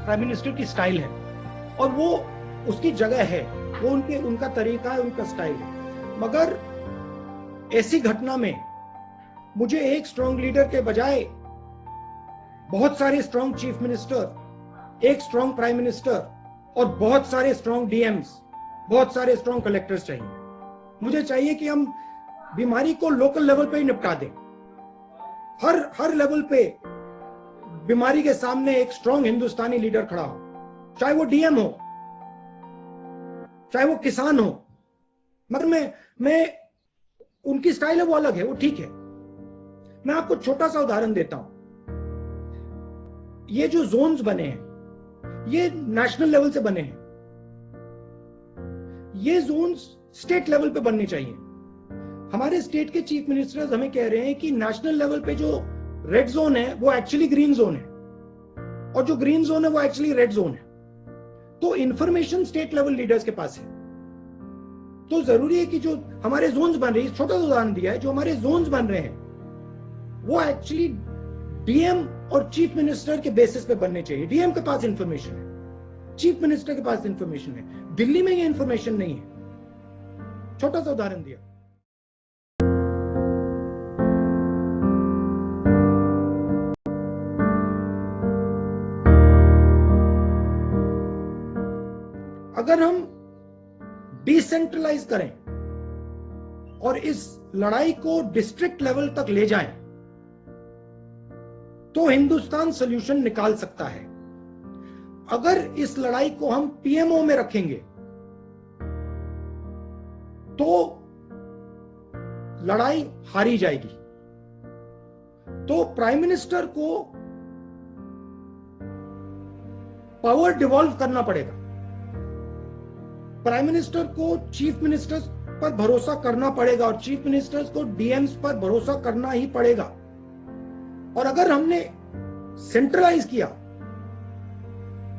Prime minister की style है और वो उसकी जगह है, वो उनका तरीका है, उनका स्टाइल है। मगर ऐसी घटना में मुझे एक स्ट्रॉन्ग लीडर के बजाय बहुत सारे स्ट्रॉन्ग चीफ मिनिस्टर, एक स्ट्रॉन्ग प्राइम मिनिस्टर और बहुत सारे स्ट्रॉन्ग डीएम्स, बहुत सारे स्ट्रॉन्ग कलेक्टर्स चाहिए। मुझे चाहिए कि हम बीमारी को लोकल लेवल पे ही निपटा दें। हर लेवल पे बीमारी के सामने एक स्ट्रॉन्ग हिंदुस्तानी लीडर खड़ा हो, चाहे वो डीएम हो, चाहे वो किसान हो। मगर मैं उनकी स्टाइल है, वो अलग है, वो ठीक है। मैं आपको छोटा सा उदाहरण देता हूं। ये जो जोन्स बने हैं, ये नेशनल लेवल से बने हैं। ये जोन्स स्टेट लेवल पे बनने चाहिए। हमारे स्टेट के चीफ मिनिस्टर्स हमें कह रहे हैं कि नेशनल लेवल पे जो रेड जोन है वो एक्चुअली ग्रीन जोन है, और जो ग्रीन जोन है वो एक्चुअली रेड जोन है। तो इंफॉर्मेशन स्टेट लेवल लीडर्स के पास है। तो जरूरी है कि जो हमारे जोन्स बन रहे हैं, छोटा सा उदाहरण दिया है, जो हमारे जोन्स बन रहे हैं वो एक्चुअली डीएम और चीफ मिनिस्टर के बेसिस पे बनने चाहिए। डीएम के पास इंफॉर्मेशन है, चीफ मिनिस्टर के पास इंफॉर्मेशन है। दिल्ली में ये इंफॉर्मेशन नहीं है। छोटा सा उदाहरण दिया। अगर हम डिसेंट्रलाइज करें और इस लड़ाई को डिस्ट्रिक्ट लेवल तक ले जाएं, तो हिंदुस्तान सॉल्यूशन निकाल सकता है। अगर इस लड़ाई को हम पीएमओ में रखेंगे तो लड़ाई हारी जाएगी। तो प्राइम मिनिस्टर को पावर डिवॉल्व करना पड़ेगा। प्राइम मिनिस्टर को चीफ मिनिस्टर्स पर भरोसा करना पड़ेगा और चीफ मिनिस्टर्स को डीएम्स पर भरोसा करना ही पड़ेगा। और अगर हमने सेंट्रलाइज किया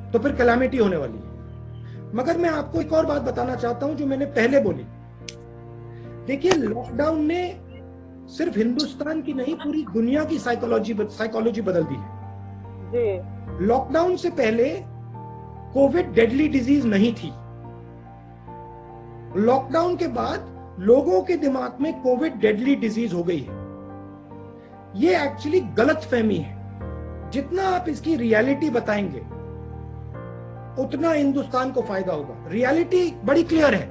तो फिर कैलामिटी होने वाली है। मगर मैं आपको एक और बात बताना चाहता हूं जो मैंने पहले बोली। देखिए, लॉकडाउन ने सिर्फ हिंदुस्तान की नहीं, पूरी दुनिया की साइकोलॉजी बदल दी है। लॉकडाउन से पहले कोविड डेडली डिजीज नहीं थी। लॉकडाउन के बाद लोगों के दिमाग में कोविड डेडली डिजीज हो गई है। ये एक्चुअली गलतफहमी है। जितना आप इसकी रियलिटी बताएंगे उतना हिंदुस्तान को फायदा होगा। रियलिटी बड़ी क्लियर है।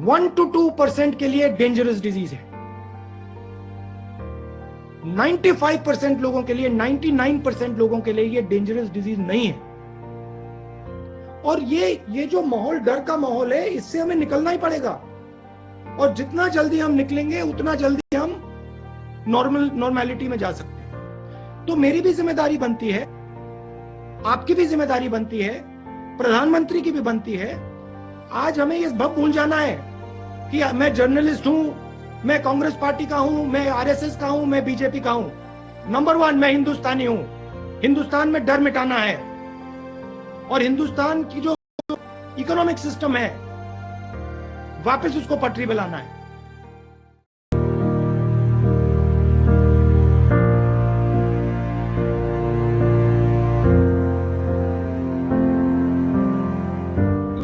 1 to 2% के लिए डेंजरस डिजीज है। 95% लोगों के लिए, 99% लोगों के लिए ये डेंजरस डिजीज नहीं है। और ये जो माहौल, डर का माहौल है, इससे हमें निकलना ही पड़ेगा। और जितना जल्दी हम निकलेंगे उतना जल्दी हम नॉर्मेलिटी में जा सकते हैं। तो मेरी भी जिम्मेदारी बनती है, आपकी भी जिम्मेदारी बनती है, प्रधानमंत्री की भी बनती है। आज हमें ये भूल भूल जाना है कि मैं जर्नलिस्ट हूं, मैं कांग्रेस पार्टी का हूं, मैं आरएसएस का हूं, मैं बीजेपी का हूं। नंबर 1 मैं हिंदुस्तानी हूं। हिंदुस्तान में डर मिटाना है और हिंदुस्तान की जो इकोनॉमिक सिस्टम है वापस उसको पटरी पे लाना है।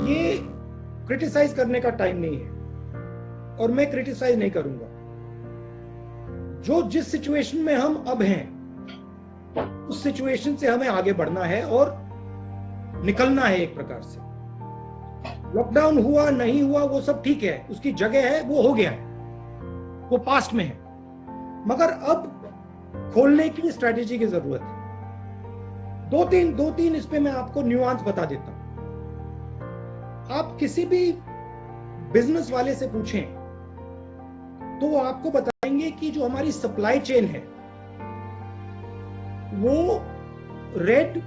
ये क्रिटिसाइज करने का टाइम नहीं है और मैं क्रिटिसाइज नहीं करूंगा। जो जिस सिचुएशन में हम अब हैं उस सिचुएशन से हमें आगे बढ़ना है और निकलना है एक प्रकार से। लॉकडाउन हुआ नहीं हुआ वो सब ठीक है, उसकी जगह है, वो हो गया है, वो पास्ट में है। मगर अब खोलने की स्ट्रेटेजी की जरूरत है। दो तीन इस पे मैं आपको न्यूआंस बता देता हूं। आप किसी भी बिजनेस वाले से पूछें तो वो आपको बताएंगे कि जो हमारी सप्लाई चेन है वो red,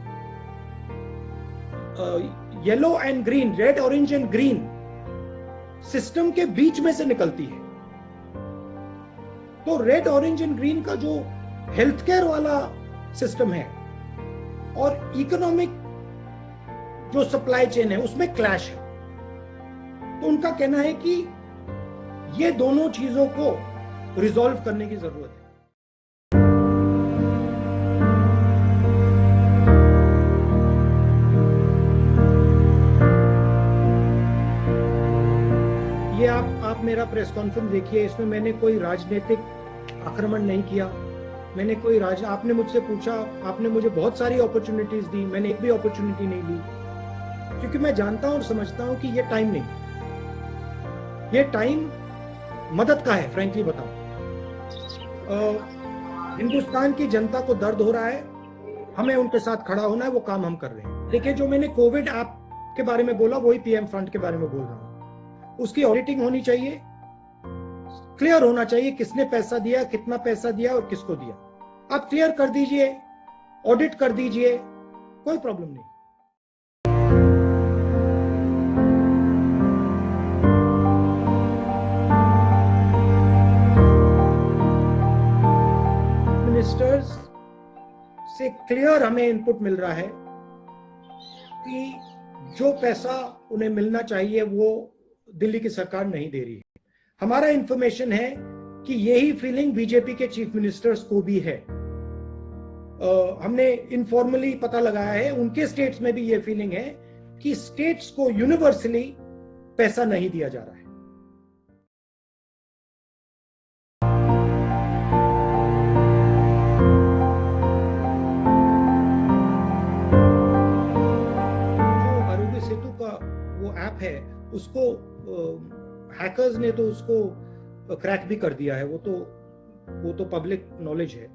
yellow and green, red, orange and green system के बीच में से निकलती है। तो रेड, ऑरेंज एंड ग्रीन का जो हेल्थ केयर वाला सिस्टम है और इकोनॉमिक जो सप्लाई चेन है उसमें क्लैश है। तो उनका कहना है कि ये दोनों चीजों को रिजॉल्व करने की जरूरत है। प्रेस कॉन्फ्रेंस देखिए, इसमें मैंने कोई राजनीतिक आक्रमण नहीं किया। मैंने कोई आपने मुझसे पूछा, आपने मुझे बहुत सारी अपॉर्चुनिटीज दी, मैंने एक भी अपॉर्चुनिटी नहीं ली, क्योंकि मैं जानता हूं और समझता हूं कि ये टाइम नहीं, ये टाइम मदद का है। फ्रैंकली बताऊं, हिंदुस्तान की जनता को दर्द हो रहा है, हमें उनके साथ खड़ा होना है, वो काम हम कर रहे हैं। देखिए, जो मैंने कोविड ऐप के बारे में बोला, वही पीएम फंड के बारे में बोल रहा हूं। उसकी ऑडिटिंग होनी चाहिए, क्लियर होना चाहिए किसने पैसा दिया, कितना पैसा दिया और किसको दिया। आप क्लियर कर दीजिए, ऑडिट कर दीजिए, कोई प्रॉब्लम नहीं। मिनिस्टर्स से क्लियर हमें इनपुट मिल रहा है कि जो पैसा उन्हें मिलना चाहिए वो दिल्ली की सरकार नहीं दे रही है। हमारा इंफॉर्मेशन है कि यही फीलिंग बीजेपी के चीफ मिनिस्टर्स को भी है। हमने इनफॉर्मली पता लगाया है, उनके स्टेट्स में भी ये फीलिंग है कि स्टेट्स को यूनिवर्सली पैसा नहीं दिया जा रहा है। जो आरोग्य सेतु का वो ऐप है, उसको हैकर्स ने तो उसको क्रैक भी कर दिया है, वो तो पब्लिक नॉलेज है।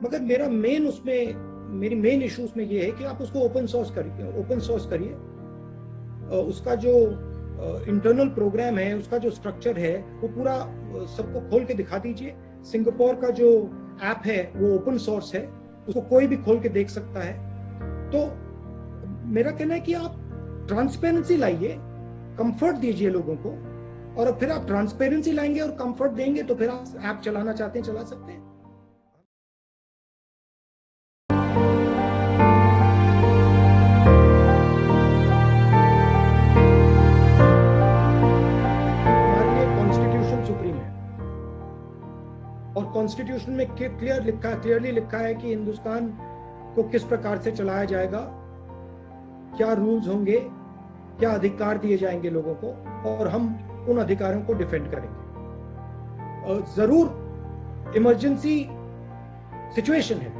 मगर मेरी मेन इशू उसमें ये है कि आप उसको ओपन सोर्स करिए। उसका जो इंटरनल प्रोग्राम है, उसका जो स्ट्रक्चर है, वो पूरा सबको खोल के दिखा दीजिए। सिंगापुर का जो ऐप है वो ओपन सोर्स है, उसको कोई भी खोल के देख सकता है। तो मेरा कहना है कि आप ट्रांसपेरेंसी लाइए, कंफर्ट दीजिए लोगों को, और फिर आप ट्रांसपेरेंसी लाएंगे और कंफर्ट देंगे तो फिर आप ऐप चलाना चाहते हैं चला सकते हैं। हमारे लिए कॉन्स्टिट्यूशन सुप्रीम है, और कॉन्स्टिट्यूशन में क्लियरली लिखा है कि हिंदुस्तान को किस प्रकार से चलाया जाएगा, क्या रूल्स होंगे, क्या अधिकार दिए जाएंगे लोगों को, और हम उन अधिकारों को डिफेंड करेंगे। जरूर इमरजेंसी सिचुएशन है,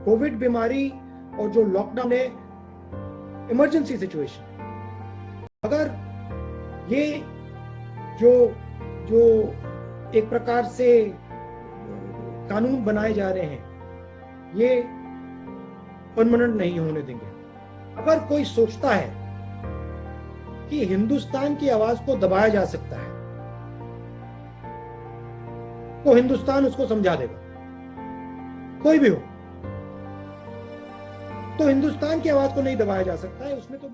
कोविड बीमारी और जो लॉकडाउन है इमरजेंसी सिचुएशन है। अगर ये जो एक प्रकार से कानून बनाए जा रहे हैं, ये परमानेंट नहीं होने देंगे। अगर कोई सोचता है कि हिंदुस्तान की आवाज को दबाया जा सकता है, तो हिंदुस्तान उसको समझा देगा, कोई भी हो। तो हिंदुस्तान की आवाज को नहीं दबाया जा सकता है, उसमें तो